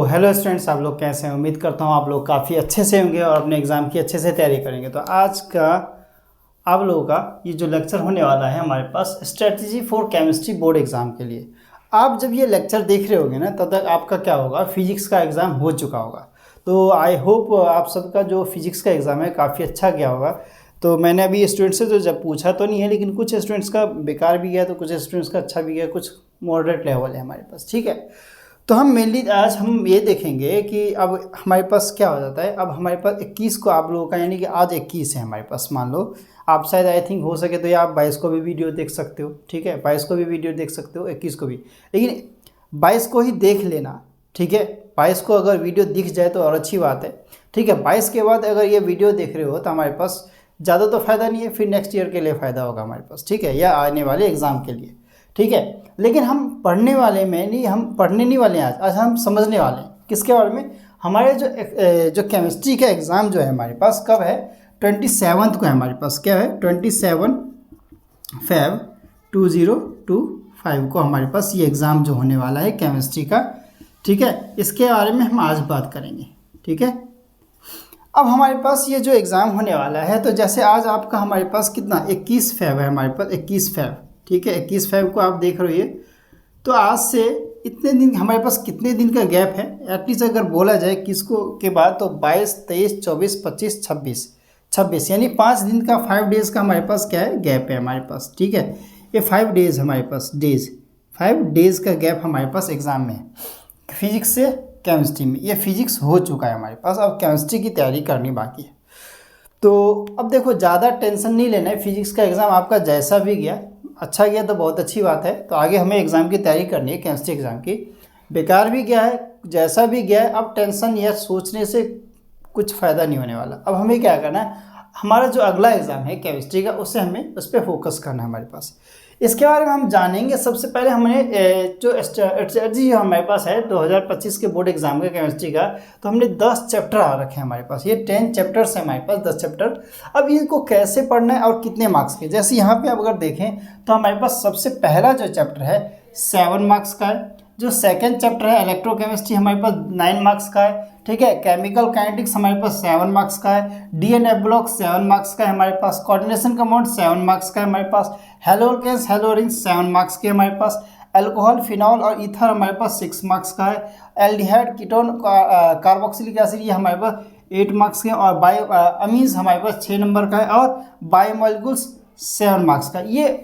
Hello students, आप लोग कैसे हैं। उम्मीद करता हूँ आप लोग काफ़ी अच्छे से होंगे और अपने एग्ज़ाम की अच्छे से तैयारी करेंगे। तो आज का आप लोगों का ये जो लेक्चर होने वाला है हमारे पास strategy for chemistry board exam के लिए। आप जब ये लेक्चर देख रहे होंगे ना तब तक आपका क्या होगा, फिजिक्स का एग्ज़ाम हो चुका होगा। तो आई होप आप सबका जो फिजिक्स का एग्ज़ाम है काफ़ी अच्छा गया होगा। तो मैंने अभी स्टूडेंट्स से तो जब पूछा तो नहीं है, लेकिन कुछ स्टूडेंट्स का बेकार भी गया तो कुछ स्टूडेंट्स का अच्छा भी गया, कुछ मॉडरेट लेवल है हमारे पास। ठीक है, तो हम मेनली आज हम ये देखेंगे कि अब हमारे पास क्या हो जाता है। अब हमारे पास 21 को आप लोगों का, यानी कि आज 21 है हमारे पास। मान लो आप शायद आई थिंक हो सके तो या आप 22 को भी वीडियो देख सकते हो। ठीक है, 22 को भी वीडियो देख सकते हो, 21 को भी, लेकिन 22 को ही देख लेना। ठीक है, 22 को अगर वीडियो दिख जाए तो और अच्छी बात है। ठीक है, 22 के बाद अगर ये वीडियो देख रहे हो तो हमारे पास ज़्यादा तो फ़ायदा नहीं है, फिर नेक्स्ट ईयर के लिए फ़ायदा होगा हमारे पास। ठीक है, या आने वाले एग्ज़ाम के लिए। ठीक है, लेकिन हम पढ़ने वाले में नहीं, हम पढ़ने नहीं वाले हैं आज हम समझने वाले हैं। किसके बारे में? हमारे जो केमिस्ट्री का एग्ज़ाम जो है हमारे पास कब है, 27 को है हमारे पास। क्या है, 27 Feb 2025 को हमारे पास ये एग्ज़ाम जो होने वाला है केमिस्ट्री का। ठीक है, इसके बारे में हम आज बात करेंगे। ठीक है, अब हमारे पास ये जो एग्ज़ाम होने वाला है, तो जैसे आज आपका हमारे पास कितना 21 Feb है हमारे पास, 21 Feb। ठीक है, 21 Feb को आप देख रहे हो। ये तो आज से इतने दिन हमारे पास कितने दिन का गैप है, एटलीस्ट अगर बोला जाए किसको के बाद, तो 22, 23, 24, 25, 26 यानी 5 दिन का, 5 डेज़ का हमारे पास क्या है, गैप है हमारे पास। ठीक है, ये 5 डेज़ हमारे पास, 5 डेज़ का गैप हमारे पास एग्ज़ाम में है फिजिक्स से केमिस्ट्री में। ये फिजिक्स हो चुका है हमारे पास, अब केमिस्ट्री की तैयारी करनी बाकी है। तो अब देखो, ज़्यादा टेंशन नहीं लेना है। फिजिक्स का एग्ज़ाम आपका जैसा भी गया, अच्छा गया तो बहुत अच्छी बात है। तो आगे हमें एग्ज़ाम की तैयारी करनी है केमिस्ट्री एग्ज़ाम की। बेकार भी गया है, जैसा भी गया है, अब टेंशन या सोचने से कुछ फ़ायदा नहीं होने वाला। अब हमें क्या करना है, हमारा जो अगला एग्ज़ाम है केमिस्ट्री का, उससे हमें उस पर फोकस करना है हमारे पास। इसके बारे में हम जानेंगे। सबसे पहले हमने जो स्ट्रेटजी हमारे पास है 2025 के बोर्ड एग्जाम का केमिस्ट्री का, तो हमने 10 चैप्टर आ रखे हैं हमारे पास। ये 10 चैप्टर्स हैं हमारे पास, 10 चैप्टर। अब इनको कैसे पढ़ना है और कितने मार्क्स के, जैसे यहाँ पे आप अगर देखें तो हमारे पास सबसे पहला जो चैप्टर है 7 मार्क्स का है। जो सेकेंड चैप्टर है इलेक्ट्रोकेमिस्ट्री हमारे पास 9 मार्क्स का है। ठीक है, केमिकल काइनेटिक्स हमारे पास 7 मार्क्स का है। डीएनए ब्लॉक 7 मार्क्स का है हमारे पास। कोऑर्डिनेशन कंपाउंड 7 मार्क्स का है हमारे पास। हेलोकेन्स हेलोरिन्स 7 मार्क्स के हमारे पास। अल्कोहल, फिनॉल और ईथर हमारे पास 6 मार्क्स का है। एल्डिहाइड, कीटोन, कार्बोक्सिलिक एसिड ये हमारे पास 8 मार्क्स के। और बायो अमीन्स हमारे पास 6 नंबर का है। और बायोमोलिक्यूल्स 7 मार्क्स का। ये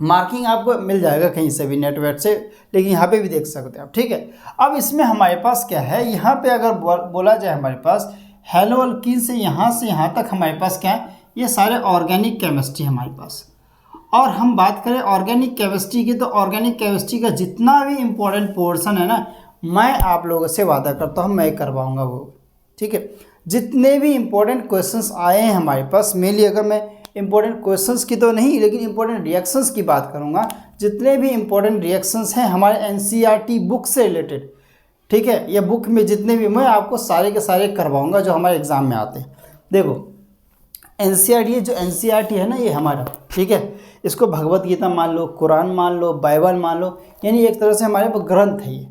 मार्किंग आपको मिल जाएगा कहीं से भी, नेटवर्क से, लेकिन यहाँ पे भी देख सकते हैं आप। ठीक है, अब इसमें हमारे पास क्या है, यहाँ पे अगर बोला जाए हमारे पास हेलो अल्कीन से यहाँ तक हमारे पास क्या है, ये सारे ऑर्गेनिक केमिस्ट्री हमारे पास। और हम बात करें ऑर्गेनिक केमिस्ट्री की, तो ऑर्गेनिक केमिस्ट्री का जितना भी इम्पोर्टेंट पोर्शन है ना, मैं आप लोगों से वादा करता हूँ मैं करवाऊँगा वो। ठीक है, जितने भी इम्पोर्टेंट क्वेश्चंस आए हैं हमारे पास, मेनली अगर मैं इम्पोर्टेंट क्वेश्चंस की तो नहीं, लेकिन इम्पोर्टेंट रिएक्शंस की बात करूँगा। जितने भी इम्पोर्टेंट रिएक्शंस हैं हमारे एनसीईआरटी बुक से रिलेटेड, ठीक है, ये बुक में जितने भी, मैं आपको सारे के सारे करवाऊँगा जो हमारे एग्ज़ाम में आते हैं। देखो एनसीईआरटी, जो एनसीईआरटी है ना ये हमारा, ठीक है, इसको भगवत गीता मान लो, कुरान मान लो, बाइबल मान लो, यानी एक तरह से हमारे पास ग्रंथ है ये।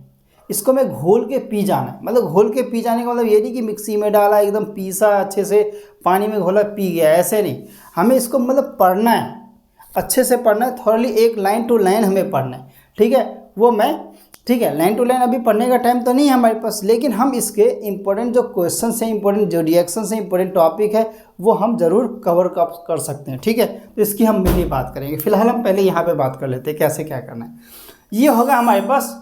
इसको मैं घोल के पी जाना है, मतलब घोल के पी जाने का मतलब ये नहीं कि मिक्सी में डाला एकदम पीसा अच्छे से, पानी में घोला पी गया, ऐसे नहीं। हमें इसको मतलब पढ़ना है, अच्छे से पढ़ना है, थोड़ी एक लाइन टू लाइन हमें पढ़ना है। ठीक है, वो मैं, ठीक है, लाइन टू लाइन अभी पढ़ने का टाइम तो नहीं है हमारे पास, लेकिन हम इसके इंपॉर्टेंट जो क्वेश्चन हैं, इंपॉर्टेंट जो रिएक्शन हैं, इंपॉर्टेंट टॉपिक है, वो हम ज़रूर कवर कर सकते हैं। ठीक है, तो इसकी हम मिली बात करेंगे। फिलहाल हम पहले यहाँ पे बात कर लेते हैं कैसे क्या करना है। ये होगा हमारे पास,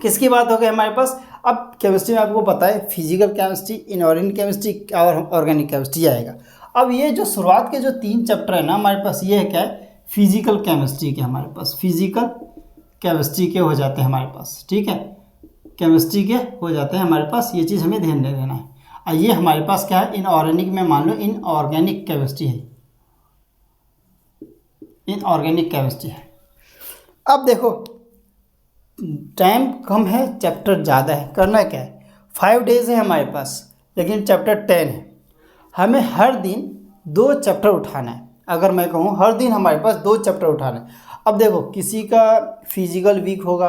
किसकी बात हो गई हमारे पास। अब केमिस्ट्री में आपको पता है फिजिकल केमिस्ट्री, इनऑर्गेनिक केमिस्ट्री और ऑर्गेनिक केमिस्ट्री आएगा। अब ये जो शुरुआत के जो 3 चैप्टर है ना हमारे पास, ये है क्या है, फिजिकल केमिस्ट्री के हमारे पास, फिजिकल केमिस्ट्री के हो जाते हैं हमारे पास। ठीक है, केमिस्ट्री के हो जाते हैं हमारे पास, ये चीज़ हमें ध्यान दे देना है। और ये हमारे पास क्या है, इनऑर्गेनिक में मान लो इनऑर्गेनिक केमिस्ट्री है, इनऑर्गेनिक केमिस्ट्री है। अब देखो टाइम कम है, चैप्टर ज़्यादा है, करना क्या है, 5 डेज़ है हमारे पास, लेकिन चैप्टर 10 है। हमें हर दिन 2 चैप्टर उठाना है। अगर मैं कहूँ हर दिन हमारे पास 2 चैप्टर उठाना है। अब देखो किसी का फिजिकल वीक होगा,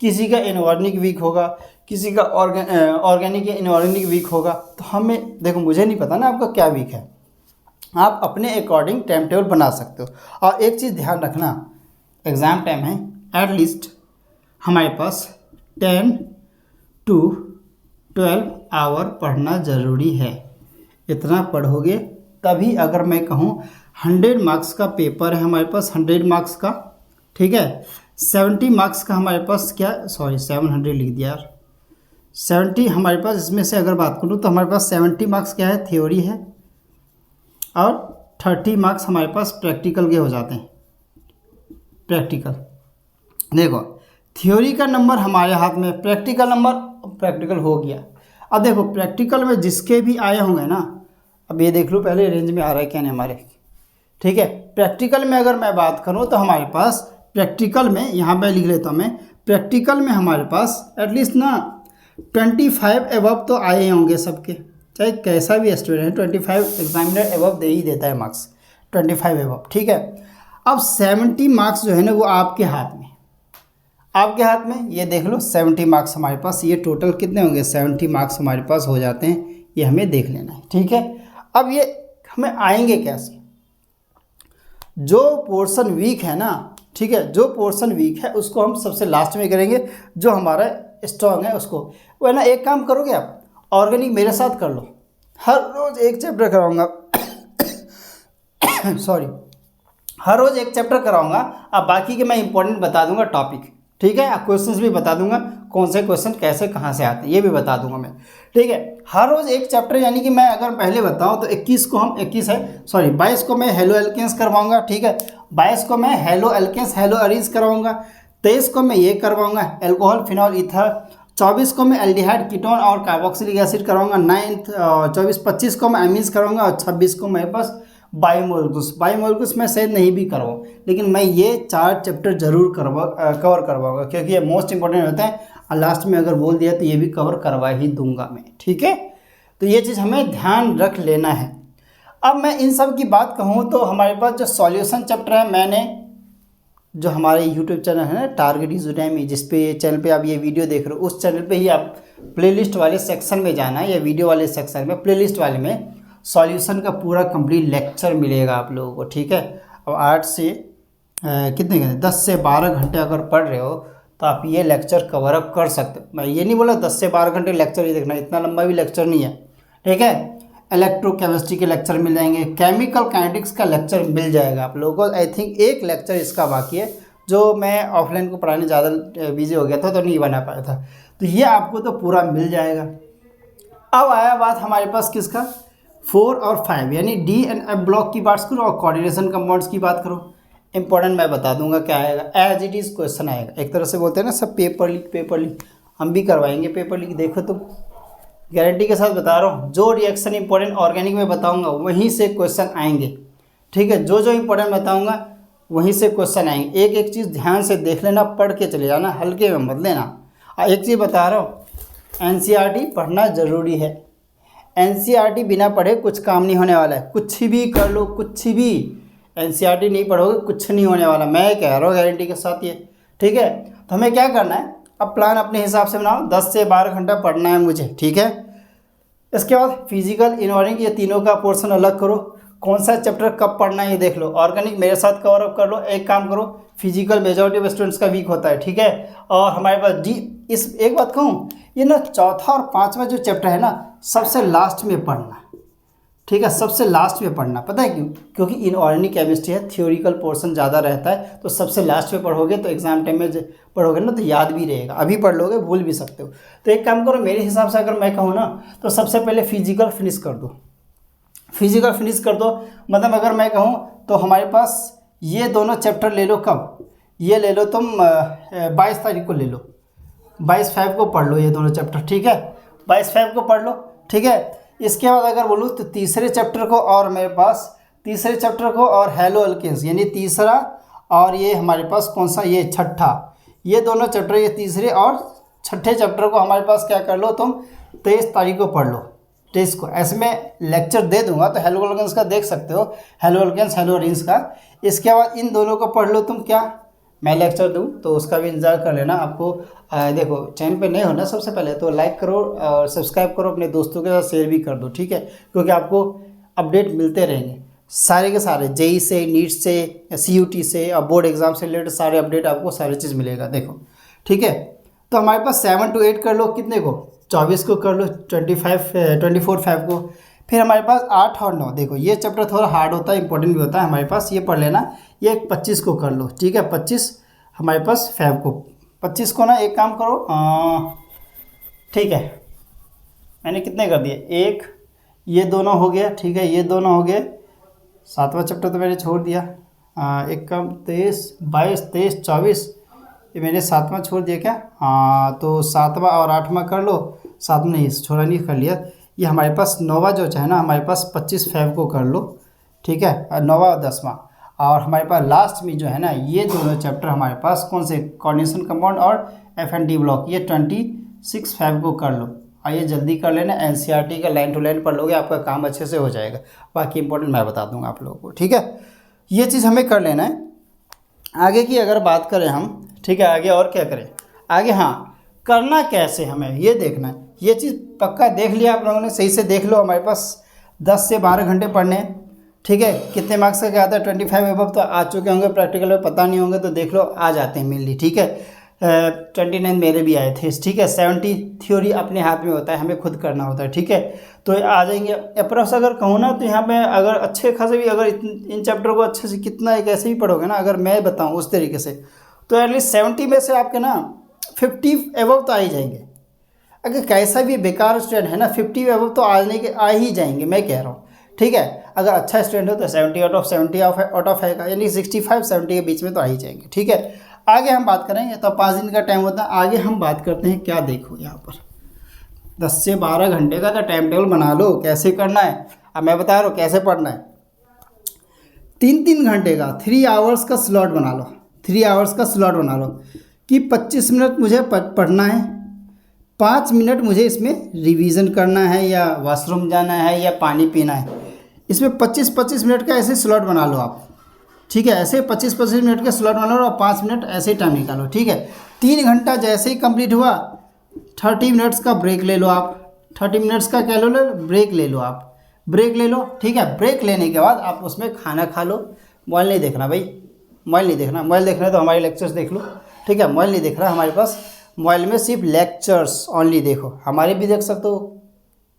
किसी का इनऑर्गेनिक वीक होगा, किसी का ऑर्गेनिक या इनऑर्गेनिक वीक होगा। तो हमें देखो, मुझे नहीं पता ना आपका क्या वीक है, आप अपने अकॉर्डिंग टाइम टेबल बना सकते हो। और एक चीज़ ध्यान रखना, एग्ज़ाम टाइम है, एटलीस्ट हमारे पास 10 to 12 आवर पढ़ना ज़रूरी है। इतना पढ़ोगे तभी, अगर मैं कहूँ 100 मार्क्स का पेपर है हमारे पास, 100 मार्क्स का, ठीक है, 70 मार्क्स का हमारे पास क्या, सॉरी 700 लिख दिया यार, 70 हमारे पास, इसमें से अगर बात करूँ तो हमारे पास 70 मार्क्स क्या है, थ्योरी है, और 30 मार्क्स हमारे पास प्रैक्टिकल के हो जाते हैं। प्रैक्टिकल देखो, थ्योरी का नंबर हमारे हाथ में, प्रैक्टिकल नंबर, प्रैक्टिकल हो गया। अब देखो प्रैक्टिकल में जिसके भी आए होंगे ना, अब ये देख लो पहले रेंज में आ रहा है क्या नहीं हमारे, ठीक है। प्रैक्टिकल में अगर मैं बात करूँ तो हमारे पास प्रैक्टिकल में, यहाँ पे लिख लेता हूँ मैं, प्रैक्टिकल में हमारे पास एटलीस्ट ना 25 एबव तो आए होंगे सबके, चाहे कैसा भी स्टूडेंट, 25 एग्जामिनर एबव दे ही देता है मार्क्स, 25 एबव, ठीक है। अब 70 मार्क्स जो है ना वो आपके हाथ में, आपके हाथ में, ये देख लो 70 मार्क्स हमारे पास, ये टोटल कितने होंगे, 70 मार्क्स हमारे पास हो जाते हैं, ये हमें देख लेना है, ठीक है। अब ये हमें आएंगे कैसे, जो पोर्शन वीक है ना, ठीक है, जो पोर्शन वीक है उसको हम सबसे लास्ट में करेंगे, जो हमारा स्ट्रॉन्ग है उसको। वो है ना, एक काम करोगे आप, ऑर्गेनिक मेरे साथ कर लो, हर रोज़ एक चैप्टर कराऊंगा सॉरी, हर रोज़ एक चैप्टर कराऊंगा। अब बाकी के मैं इंपॉर्टेंट बता दूंगा टॉपिक, ठीक है, आप क्वेश्चंस भी बता दूंगा, कौन से क्वेश्चन कैसे कहाँ से आते हैं ये भी बता दूंगा मैं, ठीक है। हर रोज़ एक चैप्टर, यानी कि मैं अगर पहले बताऊं तो 21 को हम 21 है सॉरी 22 को मैं हेलो एल्केन्स करवाऊंगा, ठीक है, 22 को मैं हेलो एल्केन्स हेलो अरीज करवाऊंगा, 23 को मैं ये करवाऊंगा एल्कोहल फिनॉल ईथर, 24 को मैं एल्डिहाइड कीटोन और कार्बोक्सिलिक एसिड करवाऊंगा, 25 को मैं एमीन्स करवाऊंगा, और 26 को मेरे पास बायोमोलिक्यूल्स मैं शायद नहीं भी करवाऊँ, लेकिन मैं ये 4 चैप्टर जरूर कवर करवाऊंगा, क्योंकि ये मोस्ट इंपॉर्टेंट होता है, और लास्ट में अगर बोल दिया तो ये भी कवर करवा ही दूंगा मैं, ठीक है। तो ये चीज़ हमें ध्यान रख लेना है। अब मैं इन सब की बात कहूँ तो हमारे पास जो सॉल्यूशन चैप्टर है, मैंने जो हमारे यूट्यूब चैनल है ना टारगेट इज उडेमी, जिस पे ये चैनल पे आप ये वीडियो देख रहे हो, उस चैनल पे ही आप प्लेलिस्ट वाले सेक्शन में जाना है, या वीडियो वाले सेक्शन में, प्लेलिस्ट वाले में सॉल्यूशन का पूरा कंप्लीट लेक्चर मिलेगा आप लोगों को, ठीक है। अब 8 से कितने घंटे, 10 से 12 घंटे अगर पढ़ रहे हो तो आप ये लेक्चर कवर अप कर सकते हो। मैं ये नहीं बोला 10 से 12 घंटे लेक्चर ही देखना, इतना लंबा भी लेक्चर नहीं है, ठीक है। इलेक्ट्रोकेमिस्ट्री के लेक्चर मिल जाएंगे, केमिकल काइनेटिक्स का लेक्चर मिल जाएगा आप लोगों को। आई थिंक एक लेक्चर इसका बाकी है, जो मैं ऑफलाइन को पढ़ाने ज़्यादा बिजी हो गया था तो नहीं बना पाया था, तो ये आपको तो पूरा मिल जाएगा। अब आया बात हमारे पास किसका, 4 और 5, यानी डी एंड एफ ब्लॉक की बात करो और कोऑर्डिनेशन कंपाउंड्स की बात करो। इंपॉर्टेंट मैं बता दूंगा क्या आएगा, एज इट इज़ क्वेश्चन आएगा। एक तरह से बोलते हैं ना सब पेपर लीक, हम भी करवाएंगे पेपर लीक, देखो तो गारंटी के साथ बता रहा हूँ, जो रिएक्शन इंपॉर्टेंट ऑर्गेनिक में बताऊंगा वहीं से क्वेश्चन आएंगे, ठीक है। जो इंपॉर्टेंट बताऊंगा वहीं से क्वेश्चन आएंगे। एक एक चीज़ ध्यान से देख लेना, पढ़ के चले जाना, हल्के में मत लेना। और एक चीज़ बता रहा हूँ, एनसीईआरटी पढ़ना ज़रूरी है। एनसीईआरटी बिना पढ़े कुछ काम नहीं होने वाला है, कुछ भी कर लो, कुछ भी, एनसीईआरटी नहीं पढ़ोगे कुछ नहीं होने वाला, मैं कह रहा हूँ गारंटी के साथ ये, ठीक है। तो हमें क्या करना है, अब प्लान अपने हिसाब से बनाओ, 10 से 12 घंटा पढ़ना है मुझे, ठीक है। इसके बाद फिजिकल, इनऑर्गेनिक, ये तीनों का पोर्शन अलग करो, कौन सा चैप्टर कब पढ़ना है ये देख लो। ऑर्गेनिक मेरे साथ कवर अप कर लो। एक काम करो, फिजिकल मेजॉरिटी ऑफ स्टूडेंट्स का वीक होता है, ठीक है। और हमारे पास इस एक बात कहूँ, ये ना चौथा और 5वां जो चैप्टर है ना, सबसे लास्ट में पढ़ना, ठीक है, सबसे लास्ट में पढ़ना। पता है क्यों? क्योंकि इनऑर्गेनिक केमिस्ट्री है, थियोरिकल पोर्शन ज़्यादा रहता है, तो सबसे लास्ट में पढ़ोगे तो एग्जाम टाइम में पढ़ोगे ना तो याद भी रहेगा। अभी पढ़ लोगे भूल भी सकते हो। तो एक काम करो, मेरे हिसाब से अगर मैं कहूँ ना तो सबसे पहले फिजिकल फिनिश कर दो, फिजिकल फिनिश कर दो। मतलब अगर मैं कहूँ तो हमारे पास ये दोनों चैप्टर ले लो, कब ये ले लो तुम, 22 तारीख को ले लो, 22/5 को पढ़ लो ये दोनों चैप्टर, ठीक है, 22/5 को पढ़ लो, ठीक है। इसके बाद अगर बोलूँ तो तीसरे चैप्टर को, और मेरे पास तीसरे चैप्टर को और हेलो एल्केन्स, यानी तीसरा, और ये हमारे पास कौन सा, ये छठा, ये दोनों चैप्टर, ये तीसरे और छठे चैप्टर को हमारे पास क्या कर लो तुम, 23 तारीख को पढ़ लो, 23 को। ऐसे में लेक्चर दे दूंगा तो हेलो एल्केन्स का देख सकते हो, हेलो एल्केन्स हेलो अरीन्स का। इसके बाद इन दोनों को पढ़ लो तुम क्या, मैं लेक्चर दूँ तो उसका भी इंतज़ार कर लेना। आपको देखो चैनल पे नए हो ना, सबसे पहले तो लाइक करो और सब्सक्राइब करो, अपने दोस्तों के साथ शेयर भी कर दो, ठीक है, क्योंकि आपको अपडेट मिलते रहेंगे सारे के सारे, जेई से, नीट से, CUT से और बोर्ड एग्जाम से रिलेटेड सारे अपडेट आपको सारी चीज़ मिलेगा। देखो ठीक है, तो हमारे पास 7 to 8 कर लो, कितने को 24 को कर लो, 24/5 को। फिर हमारे पास 8 और 9, देखो ये चैप्टर थोड़ा हार्ड होता है, इंपॉर्टेंट भी होता है हमारे पास, ये पढ़ लेना। ये 25 को कर लो, ठीक है, 25 हमारे पास 5 को, 25 को ना एक काम करो, ठीक है, मैंने कितने कर दिए, एक ये दोनों हो गया, ठीक है, ये दोनों हो गए, 7वां चैप्टर तो मैंने छोड़ दिया, एक कम 23, 22, 23, 24, ये मैंने 7वां छोड़ दिया क्या, हाँ, तो 7वां और 8वां कर लो, 7वां नहीं छोड़ा नहीं, कर लिया। ये हमारे पास 9वां जो है ना, हमारे पास 25/5 को कर लो, ठीक है, 9वां और 10वां। और हमारे पास लास्ट में जो है ना, ये दोनों चैप्टर हमारे पास कौन से, कोऑर्डिनेशन कंपाउंड और F&D ब्लॉक, ये 26/5 को कर लो। आइए जल्दी कर लेना, NCERT का लाइन टू लाइन पढ़ लोगे, आपका काम अच्छे से हो जाएगा। बाकी इंपॉर्टेंट मैं बता दूंगा आप लोगों को, ठीक है, ये चीज़ हमें कर लेना है। आगे की अगर बात करें हम, ठीक है, आगे और क्या करें, आगे हाँ करना कैसे हमें ये देखना है। ये चीज़ पक्का देख लिया आप लोगों ने, सही से देख लो। हमारे पास 10 से 12 घंटे पढ़ने हैं, ठीक है, कितने मार्क्स का क्या आता है, 25 एबव तो आ चुके होंगे, प्रैक्टिकल में पता नहीं होंगे तो देख लो, आ जाते हैं मेनली, ठीक है। 29 मेरे भी आए थे, ठीक है। 70 थ्योरी अपने हाथ में होता है, हमें खुद करना होता है, ठीक है, तो आ जाएंगे अप्रोक्स। अगर कहूँ ना तो यहाँ पे अगर अच्छे खासे भी अगर इन चैप्टर को अच्छे से कितना एक ऐसे ही पढ़ोगे ना, अगर मैं बताऊँ उस तरीके से, तो एटलीस्ट 70 में से आपके ना 50 एबव तो आ ही जाएंगे। अगर कैसा भी बेकार स्टूडेंट है ना, 50 एबव तो आ ही जाएंगे, मैं कह रहा हूँ, ठीक है। अगर अच्छा स्टूडेंट हो तो 70 आउट ऑफ 70 आउट ऑफ आएगा, यानी 65-70 के बीच में तो आ ही जाएंगे, ठीक है। आगे हम बात करेंगे, तो 5 दिन का टाइम होता है। आगे हम बात करते हैं क्या, देखो यहाँ पर 10 से 12 घंटे का तो टाइम टेबल बना लो, कैसे करना है। अब मैं बता रहा हूँ कैसे पढ़ना है। 3-3 घंटे का 3 आवर्स का स्लॉट बना लो, 3 आवर्स का स्लॉट बना लो कि 25 मिनट मुझे पढ़ना है, 5 मिनट मुझे इसमें रिवीजन करना है या वॉशरूम जाना है या पानी पीना है। इसमें 25-25 मिनट का ऐसे स्लॉट बना लो आप, ठीक है। ऐसे 25-25 मिनट का स्लॉट बना लो और 5 मिनट ऐसे ही टाइम निकालो, ठीक है। 3 घंटा जैसे ही कंप्लीट हुआ, 30 मिनट्स का ब्रेक ले लो आप, 30 मिनट्स का क्या लो, ब्रेक ले लो आप, ब्रेक ले लो, ठीक है। ब्रेक लेने के बाद आप उसमें खाना खा लो। मोबाइल नहीं देखना भाई, मोबाइल नहीं देखना, मोबाइल देखना है तो हमारे लेक्चर्स देख लो, ठीक है। मोबाइल नहीं देख रहा हमारे पास, मोबाइल में सिर्फ लेक्चर्स ओनली देखो, हमारे भी देख सकते हो,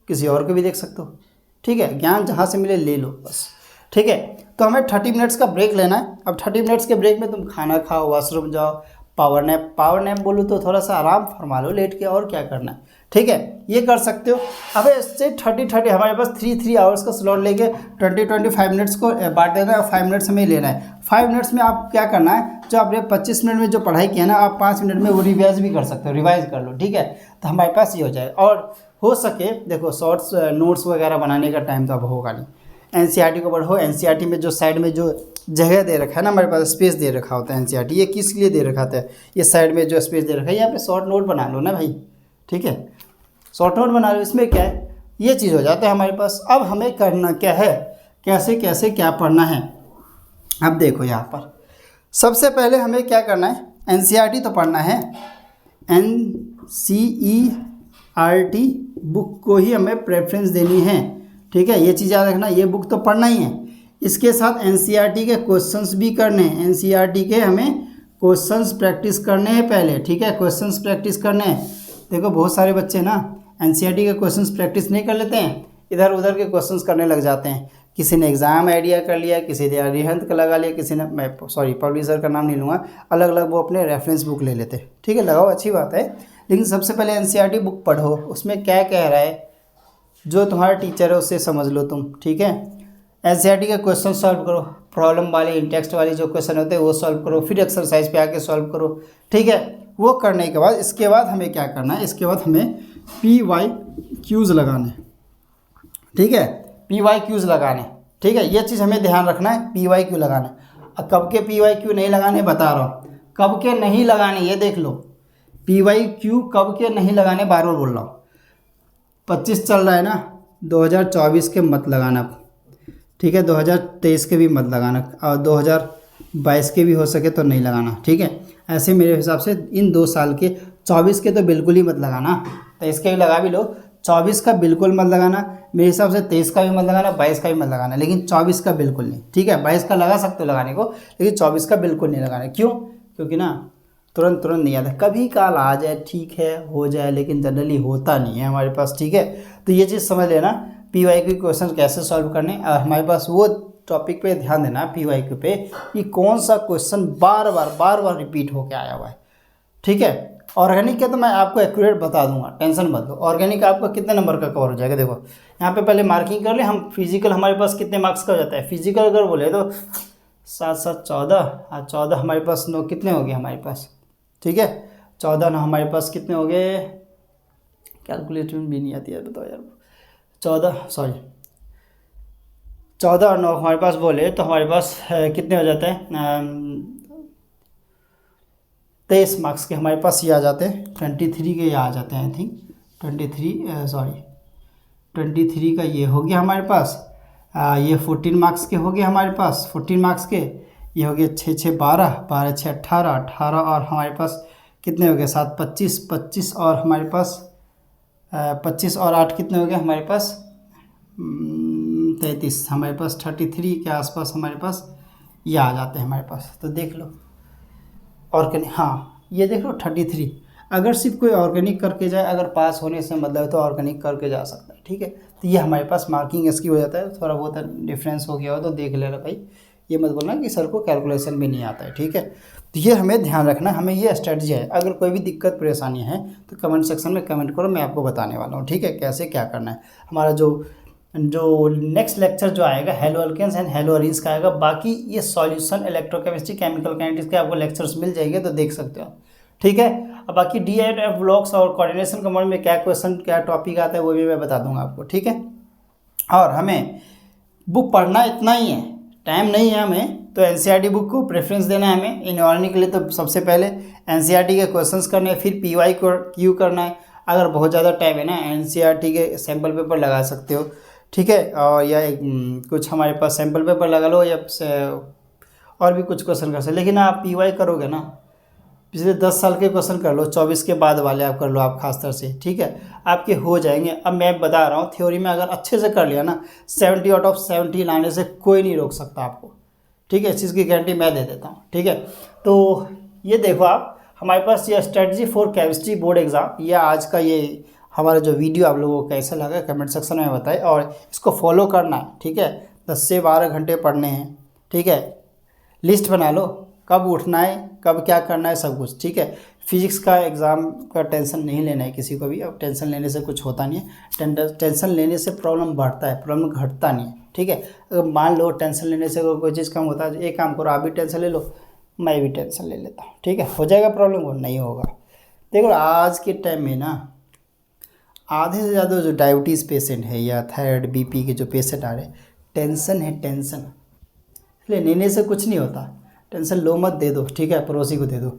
किसी और को भी देख सकते हो, ठीक है। ज्ञान जहाँ से मिले ले लो बस, ठीक है। तो हमें 30 मिनट्स का ब्रेक लेना है। अब 30 मिनट्स के ब्रेक में तुम खाना खाओ, वॉशरूम जाओ, पावर नैप बोलूँ तो थोड़ा सा आराम फरमा लो लेट के, और क्या करना है, ठीक है, ये कर सकते हो। अब इससे 30 हमारे पास 3 आवर्स का स्लॉट लेके 20-25 मिनट्स को बांट देना है, 5 मिनट्स हमें लेना है। 5 मिनट्स में आप क्या करना है, जो आपने 25 मिनट में जो पढ़ाई किया ना, आप 5 मिनट में वो रिवाइज भी कर सकते हो, रिवाइज कर लो, ठीक है। तो हमारे पास ये हो जाएगा। और हो सके देखो शॉर्ट्स नोट्स वगैरह बनाने का टाइम तो अब होगा नहीं, NCERT को पढ़ो। NCERT में जो साइड में जो जगह दे रखा है ना, हमारे पास स्पेस दे रखा होता है NCERT, ये किस लिए दे रखा था, ये साइड में जो स्पेस दे रखा है, यहाँ पे शॉर्ट नोट बना लो ना भाई, ठीक है, शॉर्ट नोट बना लो। इसमें क्या है, ये चीज़ हो जाता है हमारे पास। अब हमें करना क्या है, कैसे कैसे क्या पढ़ना है। अब देखो यहाँ पर सबसे पहले हमें क्या करना है, NCERT तो पढ़ना है, NCERT बुक को ही हमें प्रेफरेंस देनी है, ठीक है। ये चीज़ याद रखना, ये बुक तो पढ़ना ही है, इसके साथ NCERT के क्वेश्चंस भी करने हैं। NCERT के हमें क्वेश्चंस प्रैक्टिस करने हैं पहले, ठीक है, क्वेश्चंस प्रैक्टिस करने हैं। देखो बहुत सारे बच्चे ना NCERT के क्वेश्चंस प्रैक्टिस नहीं कर लेते हैं, इधर उधर के क्वेश्चंस करने लग जाते हैं। किसी ने एग्ज़ाम आइडिया कर लिया, किसी ने अरिहंत का लगा लिया, किसी ने, मैं पब्लिशर का नाम नहीं लूँगा, अलग अलग वो अपने रेफरेंस बुक ले लेते, ठीक है। लगाओ, अच्छी बात है, लेकिन सबसे पहले NCERT बुक पढ़ो, उसमें क्या कह रहा है, जो तुम्हारा टीचर है उससे समझ लो तुम, ठीक है। NCERT का क्वेश्चन सॉल्व करो, प्रॉब्लम वाले इंटेक्स्ट वाली जो क्वेश्चन होते हैं वो सॉल्व करो, फिर एक्सरसाइज पे आके सॉल्व करो, ठीक है। वो करने के बाद इसके बाद हमें क्या करना है, इसके बाद हमें PYQs लगाने, ठीक है, PYQs लगाने, ठीक है। ये चीज़ हमें ध्यान रखना है, PYQ लगाना। अब कब के PYQ नहीं लगाने बता रहा हूँ, कब के नहीं लगाने ये देख लो, PYQ कब के नहीं लगाने, बार बार बोल रहा हूँ। 25 चल रहा है ना, 2024 के मत लगाना, ठीक है, 2023 के भी मत लगाना, और 22 के भी हो सके तो नहीं लगाना, ठीक है। ऐसे मेरे हिसाब से इन 2 साल के 24 के तो बिल्कुल ही मत लगाना, 23 के भी लगा भी लो, 24 का बिल्कुल मत लगाना। मेरे हिसाब से 23 का भी मत लगाना, 22 का भी मत लगाना, लेकिन 24 का बिल्कुल नहीं, ठीक है। 22 का लगा सकते हो लगाने को, लेकिन 24 का बिल्कुल नहीं लगाना। क्यों? क्योंकि ना तुरंत नहीं आता, कभी काल आ जाए, ठीक है, हो जाए, लेकिन जनरली होता नहीं है हमारे पास, ठीक है। तो ये चीज़ समझ लेना, PYQ क्वेश्चन कैसे सॉल्व करने, और हमारे पास वो टॉपिक पे ध्यान देना PYQ पे कि कौन सा क्वेश्चन बार बार रिपीट होके आया हुआ है, ठीक है। ऑर्गेनिक का तो मैं आपको एक्यूरेट बता दूंगा, टेंशन मत लो। ऑर्गेनिक आपका कितने नंबर का कवर हो जाएगा, देखो यहाँ पे पहले मार्किंग कर ले हम। फिजिकल हमारे पास कितने मार्क्स का हो जाता है, फिजिकल अगर बोले तो 7 7 14, और 14 हमारे पास 9 कितने हो गए हमारे पास, ठीक है। 14 ना हमारे पास कितने हो गए, कैलकुलेटर भी नहीं आती है, बताओ यार। 14 और 9 हमारे पास बोले तो हमारे पास कितने हो जाते हैं, 23 मार्क्स के हमारे पास ये आ जाते हैं। 23 के ये आ जाते हैं, आई थिंक 23 का ये हो गया हमारे पास। ये 14 मार्क्स के हो गए हमारे पास, 14 मार्क्स के ये हो गए 6 6 12, 12 6 18, 18 और हमारे पास कितने हो गए 7 25, 25 और हमारे पास 25 और 8 कितने हो गए हमारे पास 33, हमारे पास 33 के आसपास हमारे पास ये आ जाते हैं हमारे पास। तो देख लो ऑर्गेनिक, हाँ ये देख लो 33। अगर सिर्फ कोई ऑर्गेनिक करके जाए, अगर पास होने से मतलब है तो ऑर्गेनिक करके जा सकता है, ठीक है। तो ये हमारे पास मार्किंग इसकी हो जाता है। थोड़ा बहुत डिफरेंस हो गया हो तो देख लेना भाई, ये मत बोलना कि सर को कैलकुलेशन भी नहीं आता है, ठीक है। तो ये हमें ध्यान रखना, हमें ये स्ट्रेटजी है। अगर कोई भी दिक्कत परेशानी है तो कमेंट सेक्शन में कमेंट करो, मैं आपको बताने वाला हूँ, ठीक है, कैसे क्या करना है। हमारा जो नेक्स्ट लेक्चर जो आएगा halo alkanes and halo arenes का आएगा। बाकी ये सॉल्यूशन इलेक्ट्रोकेमिस्ट्री, केमिकल काइनेटिक्स के आपको लेक्चर्स मिल जाएंगे, तो देख सकते हो, ठीक है। अब बाकी DIF ब्लॉक्स और कोऑर्डिनेशन कमांड में क्या क्वेश्चन क्या टॉपिक आता है वो भी मैं बता दूंगा आपको, ठीक है। और हमें बुक पढ़ना इतना ही है, टाइम नहीं है हमें, तो NCERT बुक को प्रेफरेंस देना है हमें। इनवार्निंग के लिए तो सबसे पहले NCERT के क्वेश्चंस करने हैं, फिर PYQ करना है। अगर बहुत ज़्यादा टाइम है ना, NCERT के सैम्पल पेपर लगा सकते हो, ठीक है। और या कुछ हमारे पास सैम्पल पेपर लगा लो, या और भी कुछ क्वेश्चन कर सकते। लेकिन आप PY करोगे ना, पिछले 10 साल के क्वेश्चन कर लो, 24 के बाद वाले आप कर लो, आप खासतर से, ठीक है, आपके हो जाएंगे। अब मैं बता रहा हूँ, थ्योरी में अगर अच्छे से कर लिया ना, 70 आउट ऑफ 70 लाने से कोई नहीं रोक सकता आपको, ठीक है। इस चीज़ की गारंटी मैं दे देता हूँ, ठीक है। तो ये देखो आप, हमारे पास ये strategy for chemistry board exam, ये आज का ये हमारा जो वीडियो आप लोगों को कैसा लगा कमेंट सेक्शन में बताएं, और इसको फॉलो करना है, ठीक है। 10 से 12 घंटे पढ़ने हैं, ठीक है। लिस्ट बना लो, कब उठना है, कब क्या करना है, सब कुछ, ठीक है। फिजिक्स का एग्ज़ाम का टेंशन नहीं लेना है किसी को भी। अब टेंशन लेने से कुछ होता नहीं है, टेंशन लेने से प्रॉब्लम बढ़ता है, प्रॉब्लम घटता नहीं है, ठीक है। अगर मान लो टेंशन लेने से कोई चीज़ कम होता है, एक काम करो, आप भी टेंशन ले लो, मैं भी टेंशन ले लेता हूँ, ठीक है, हो जाएगा प्रॉब्लम, वो नहीं होगा। देखो आज के टाइम में ना आधे से ज़्यादा जो डायबिटीज़ पेशेंट है या थायराइड BP के जो पेशेंट आ रहे हैं, टेंशन है, टेंशन लेने से कुछ नहीं होता। टेंशन लो मत, दे दो, ठीक है, पड़ोसी को दे दो,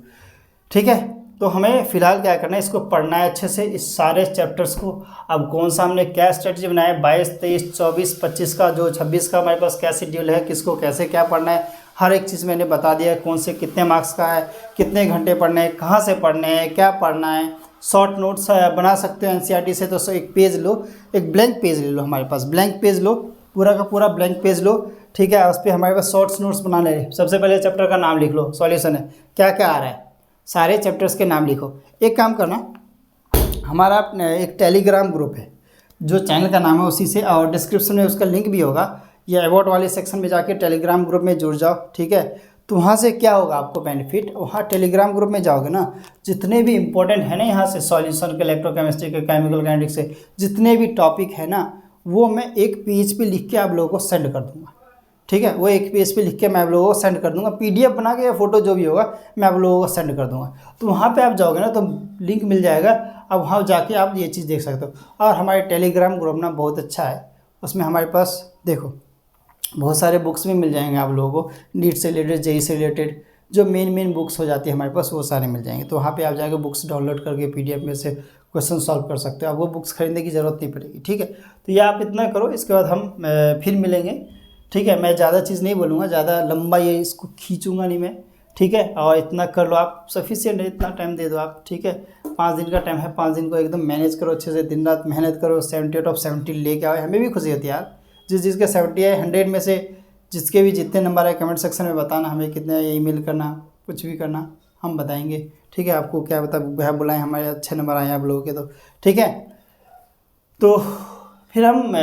ठीक है। तो हमें फ़िलहाल क्या करना है, इसको पढ़ना है अच्छे से, इस सारे चैप्टर्स को। अब कौन सा हमने क्या स्ट्रेटजी बनाया है, 22 23 24 25 का, जो 26 का हमारे पास क्या शेड्यूल है, किसको कैसे क्या पढ़ना है, हर एक चीज़ मैंने बता दिया है। कौन से कितने मार्क्स का है, कितने घंटे पढ़ने हैं, कहाँ से पढ़ने हैं, क्या पढ़ना है। शॉर्ट नोट्स बना सकते हो NCERT से, तो एक पेज लो, एक ब्लैंक पेज ले लो, हमारे पास ब्लैंक पेज लो, पूरा का पूरा ब्लैंक पेज लो, ठीक है। उस पर हमारे पास शॉर्ट्स नोट्स बनाने हैं। सबसे पहले चैप्टर का नाम लिख लो, सॉल्यूशन है, क्या क्या आ रहा है, सारे चैप्टर्स के नाम लिखो। एक काम करना, हमारा एक टेलीग्राम ग्रुप है, जो चैनल का नाम है उसी से, और डिस्क्रिप्शन में उसका लिंक भी होगा, या अबाउट वाले सेक्शन में जाके टेलीग्राम ग्रुप में जुड़ जाओ, ठीक है। तो वहाँ से क्या होगा आपको बेनिफिट, वहाँ टेलीग्राम ग्रुप में जाओगे ना, जितने भी इंपॉर्टेंट है ना यहाँ से सॉल्यूशन के, इलेक्ट्रोकेमिस्ट्री के, केमिकल काइनेटिक्स से जितने भी टॉपिक है ना, वो मैं एक पेज पे लिख के आप लोगों को सेंड कर दूँगा, ठीक है। वो एक पेज पे लिख के मैं आप लोगों को सेंड कर दूँगा, PDF बना के या फोटो जो भी होगा मैं आप लोगों को सेंड कर दूँगा। तो वहाँ पे आप जाओगे ना तो लिंक मिल जाएगा, अब वहाँ जाके आप ये चीज़ देख सकते हो। और हमारे टेलीग्राम ग्रुप ना बहुत अच्छा है, उसमें हमारे पास देखो बहुत सारे बुक्स भी मिल जाएंगे आप लोगों को, नीट से रिलेटेड, JEE से रिलेटेड, जो मेन बुक्स हो जाती है हमारे पास, वो सारे मिल जाएंगे। तो वहाँ पे आप जाके बुक्स डाउनलोड करके PDF में से क्वेश्चन सॉल्व कर सकते हो। अब वो बुक्स खरीदने की ज़रूरत नहीं पड़ेगी, ठीक है। तो ये आप इतना करो, इसके बाद हम फिर मिलेंगे ठीक है, मैं ज़्यादा चीज़ नहीं बोलूँगा, ज़्यादा लंबा ये इसको खींचूंगा नहीं मैं, ठीक है। और इतना कर लो आप, सफिशिएंट है, इतना टाइम दे दो आप, ठीक है। 5 दिन का टाइम है, 5 दिन को एकदम मैनेज करो अच्छे से, दिन रात मेहनत करो, 70 लेके आओ। हमें भी खुशी होती है यार, जिसके 70 है, 100 में से जिसके भी जितने नंबर आए कमेंट सेक्शन में बताना, हमें कितने ईमेल करना, कुछ भी करना, हम बताएंगे, ठीक है। आपको क्या बता बुलाएं, हमारे अच्छे नंबर आए आप लोगों के, तो ठीक है। तो फिर हम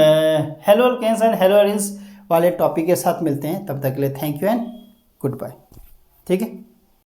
halo alkanes and halo arenes वाले टॉपिक के साथ मिलते हैं, तब तक के लिए thank you and good bye, ठीक है।